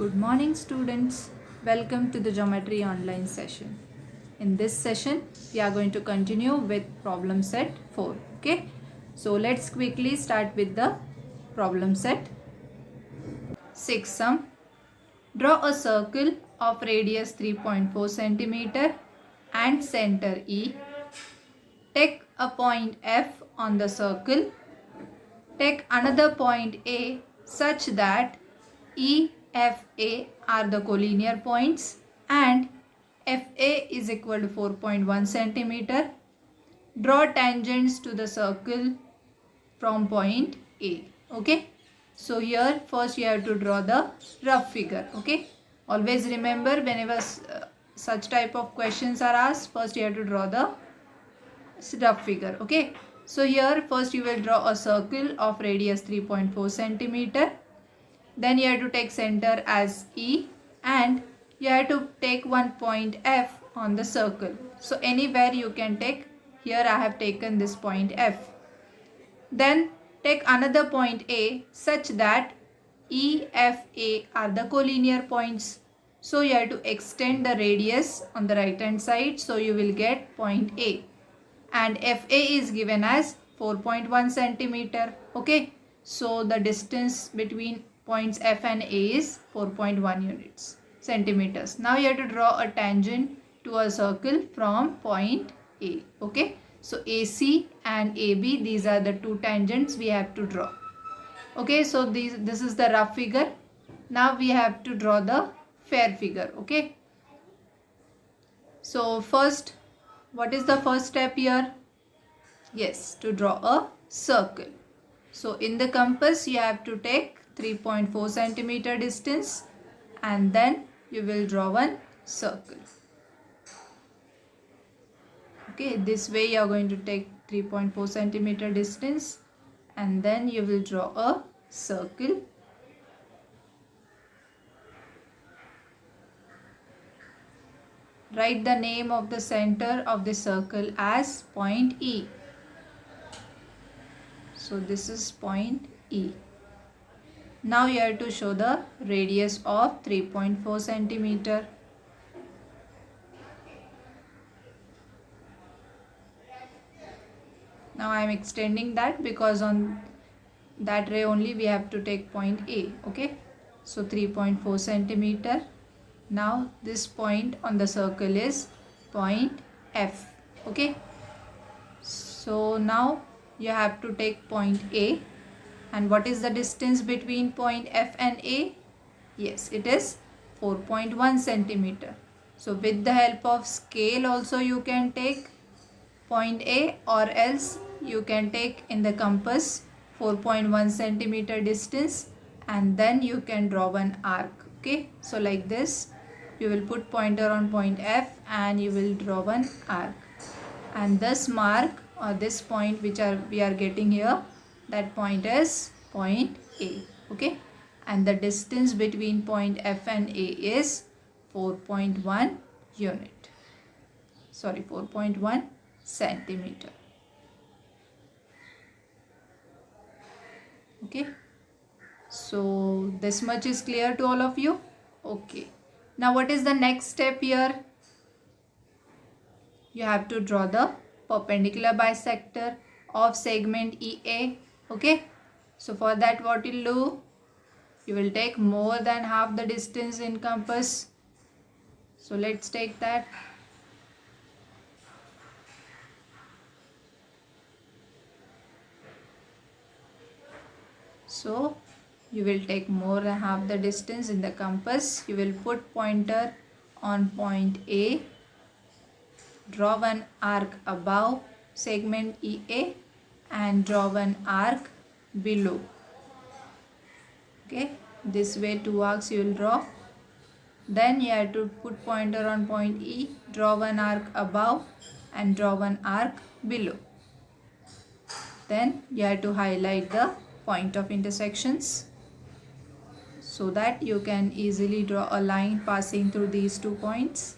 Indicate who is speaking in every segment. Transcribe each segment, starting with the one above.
Speaker 1: Good morning students. Welcome to the geometry online session. In this session we are going to continue with problem set 4. Okay. So let's quickly start with the problem set 6 sum. Draw a circle of radius 3.4 centimeter and center E. Take a point F on the circle. Take another point A such that E, F, A are the collinear points and FA is equal to 4.1 centimeter. Draw tangents to the circle from point A. Okay. So here first you have to draw the rough figure. Okay. Always remember whenever such type of questions are asked, first you have to draw the rough figure. Okay. So here first you will draw a circle of radius 3.4 centimeter. Then you have to take center as E and you have to take one point F on the circle. So anywhere you can take. Here I have taken this point F. Then take another point A such that E, F, A are the collinear points. So you have to extend the radius on the right hand side. So you will get point A. And FA is given as 4.1 centimeter. Okay. So the distance between points F and A is 4.1 centimeters. Now you have to draw a tangent to a circle from point A. Okay. So AC and AB, these are the two tangents we have to draw. Okay. So this is the rough figure. Now we have to draw the fair figure. Okay. So first, what is the first step here? Yes, to draw a circle. So in the compass you have to take 3.4 centimeter distance and then you will draw one circle. Okay, this way you are going to take 3.4 centimeter distance and then you will draw a circle. Write the name of the center of the circle as point E. So this is point E. Now you have to show the radius of 3.4 centimeter. Now I am extending that because on that ray only we have to take point A. Okay. So 3.4 centimeter. Now this point on the circle is point F. Okay. So now you have to take point A. And what is the distance between point F and A? Yes, it is 4.1 centimeter. So with the help of scale also you can take point A, or else you can take in the compass 4.1 centimeter distance and then you can draw one arc. Okay. So like this you will put pointer on point F and you will draw one arc. And this mark or this point which we are getting here, that point is point A. Okay. And the distance between point F and A is 4.1 unit. Sorry, 4.1 centimeter. Okay. So this much is clear to all of you. Okay. Now what is the next step here? You have to draw the perpendicular bisector of segment EA. Okay. So for that what you will do? You will take more than half the distance in compass. So let's take that. So you will take more than half the distance in the compass. You will put pointer on point A. Draw one arc above segment EA and draw one arc below. Okay, this way two arcs you will draw. Then you have to put pointer on point E, draw one arc above and draw one arc below. Then you have to highlight the point of intersections so that you can easily draw a line passing through these 2 points.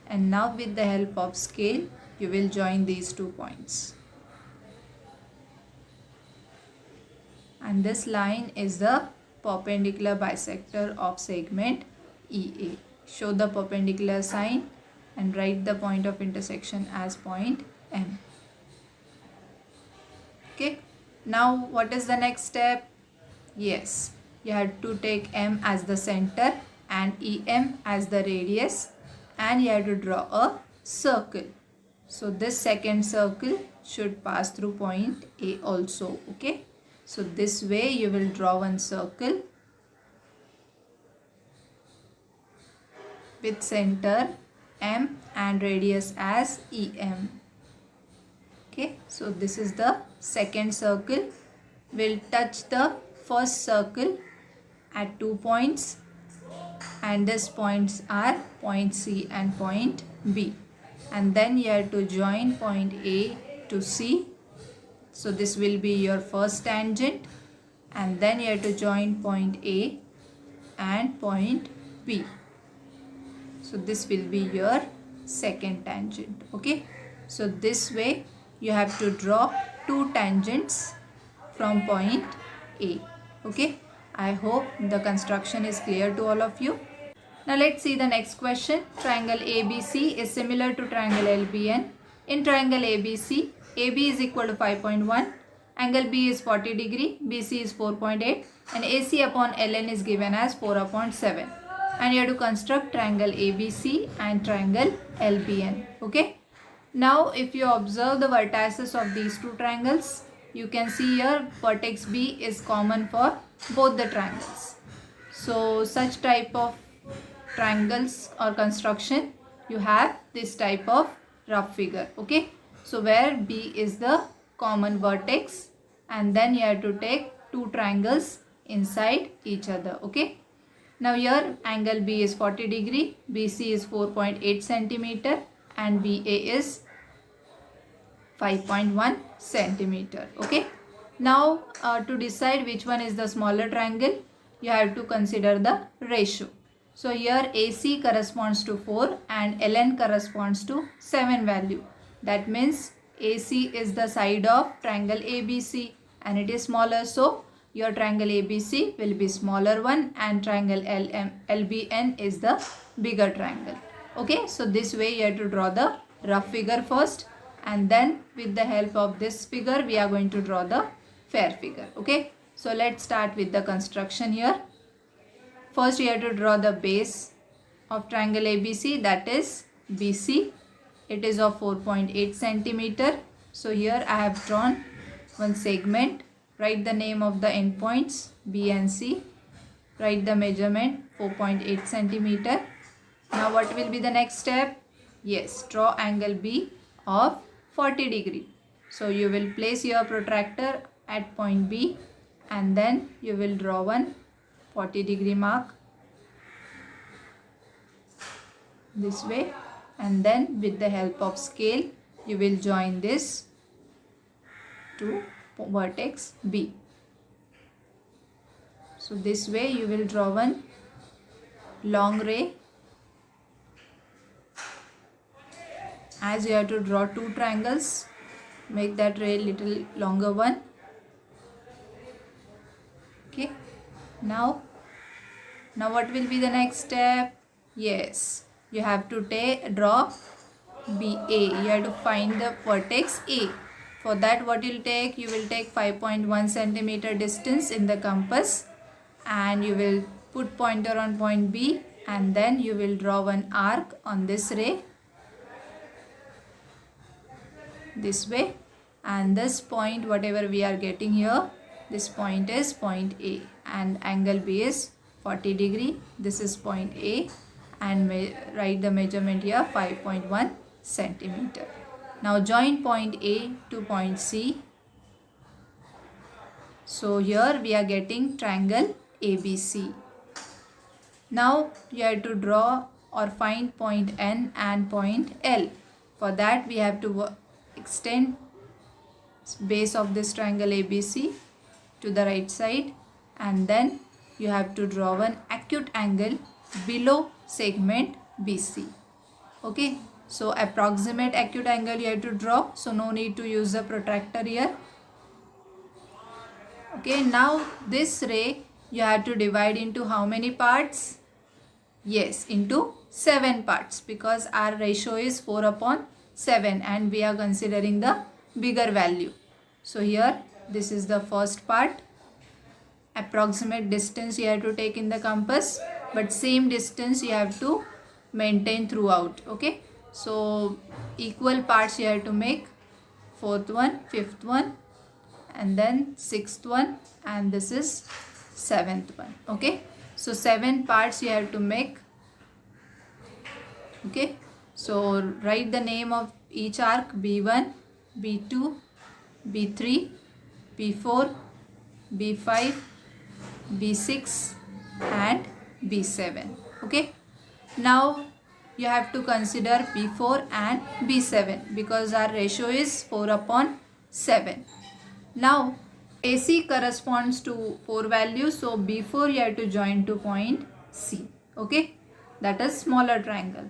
Speaker 1: And now with the help of scale, you will join these 2 points. And this line is the perpendicular bisector of segment EA. Show the perpendicular sign and write the point of intersection as point M. Okay. Now what is the next step? Yes, you have to take M as the center and EM as the radius, and you have to draw a circle. So this second circle should pass through point A also. Okay. So this way you will draw one circle with center M and radius as EM. Okay, so this is the second circle. We'll touch the first circle at 2 points, and these points are point C and point B. And then you have to join point A to C. So this will be your first tangent, and then you have to join point A and point B. So this will be your second tangent. Okay, so this way you have to draw two tangents from point A. Okay, I hope the construction is clear to all of you. Now let's see the next question. Triangle ABC is similar to triangle LBN. In triangle ABC, AB is equal to 5.1, angle B is 40 degree, BC is 4.8, and AC upon LN is given as 4 upon 7. And you have to construct triangle ABC and triangle LBN. Okay. Now if you observe the vertices of these two triangles, you can see here vertex B is common for both the triangles. So such type of triangles or construction, you have this type of rough figure. Okay. So where B is the common vertex, and then you have to take two triangles inside each other. Okay. Now here angle B is 40 degree, BC is 4.8 centimeter, and BA is 5.1 centimeter. Okay. Now to decide which one is the smaller triangle, you have to consider the ratio. So here AC corresponds to 4 and LN corresponds to 7 value. That means AC is the side of triangle ABC and it is smaller. So your triangle ABC will be smaller one and triangle LBN is the bigger triangle. Okay, so this way you have to draw the rough figure first, and then with the help of this figure we are going to draw the fair figure. Okay, so let's start with the construction here. First you have to draw the base of triangle ABC, that is BC. It is of 4.8 centimeter. So here I have drawn one segment. Write the name of the endpoints B and C. Write the measurement 4.8 centimeter. Now what will be the next step? Yes, draw angle B of 40 degree. So you will place your protractor at point B and then you will draw one 40 degree mark this way, and then with the help of scale you will join this to vertex B. So this way you will draw one long ray, as you have to draw two triangles, make that ray little longer one. Okay, now what will be the next step? Yes, you have to draw BA. You have to find the vertex A. For that what you will take? You will take 5.1 centimeter distance in the compass and you will put pointer on point B, and then you will draw one arc on this ray this way, and this point whatever we are getting here, this point is point A and angle B is 40 degree. This is point A and write the measurement here 5.1 centimeter. Now join point A to point C. So here we are getting triangle ABC. Now you have to draw or find point N and point L. For that we have to extend base of this triangle ABC to the right side, and then you have to draw one acute angle below segment BC. Okay, so approximate acute angle you have to draw, so no need to use the protractor here. Okay, now this ray you have to divide into how many parts? Yes, into 7 parts, because our ratio is 4/7 and we are considering the bigger value. So here this is the first part. Approximate distance you have to take in the compass, but same distance you have to maintain throughout. Okay, so equal parts you have to make, fourth one, fifth one, and then sixth one, and this is seventh one. Okay, so 7 parts you have to make. Okay, so write the name of each arc: B1, B2, B3, B4, B5, B6 and B7. Okay, now you have to consider B4 and B7 because our ratio is 4/7. Now AC corresponds to 4 values, so B4 you have to join to point C. Okay, that is smaller triangle.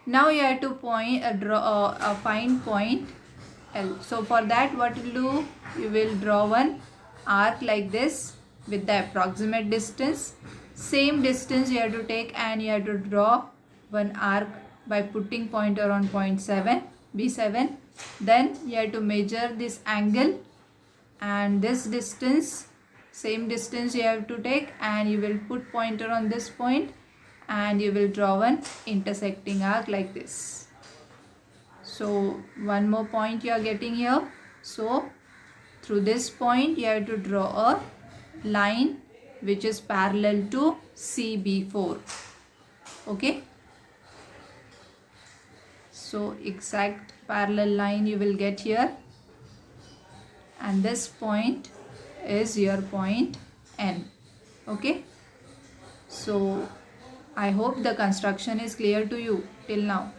Speaker 1: Now you have to find point L. So for that, what you do, you will draw one arc like this with the approximate distance. Same distance you have to take, and you have to draw one arc by putting pointer on point 7, B7. Then you have to measure this angle, and this distance, same distance you have to take, and you will put pointer on this point, and you will draw one intersecting arc like this. So one more point you are getting here. So through this point you have to draw a line which is parallel to CB4. Okay, so exact parallel line you will get here, and this point is your point N. Okay, so I hope the construction is clear to you till now.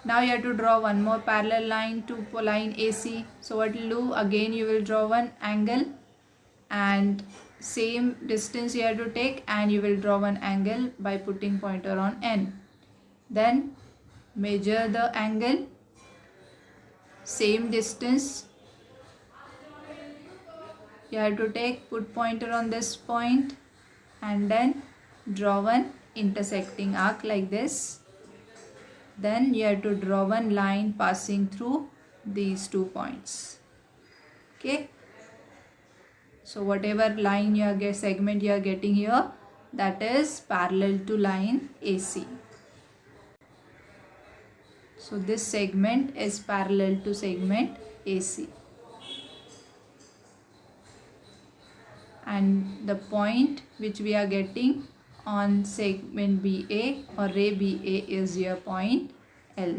Speaker 1: Now you have to draw one more parallel line to line AC. So what you will do, again you will draw one angle, and same distance you have to take, and you will draw one angle by putting pointer on N. Then measure the angle, same distance you have to take, put pointer on this point, and then draw one intersecting arc like this. Then you have to draw one line passing through these 2 points. Okay, so whatever line you are segment you are getting here, that is parallel to line AC. So this segment is parallel to segment AC, and the point which we are getting on segment BA or ray BA is your point L.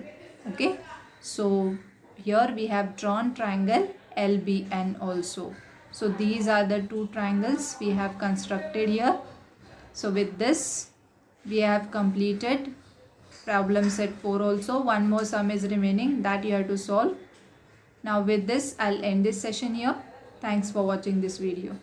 Speaker 1: Okay, so here we have drawn triangle LBN also. So these are the 2 triangles we have constructed here. So with this we have completed problem set 4 also. One more sum is remaining that you have to solve. Now with this I'll end this session here. Thanks for watching this video.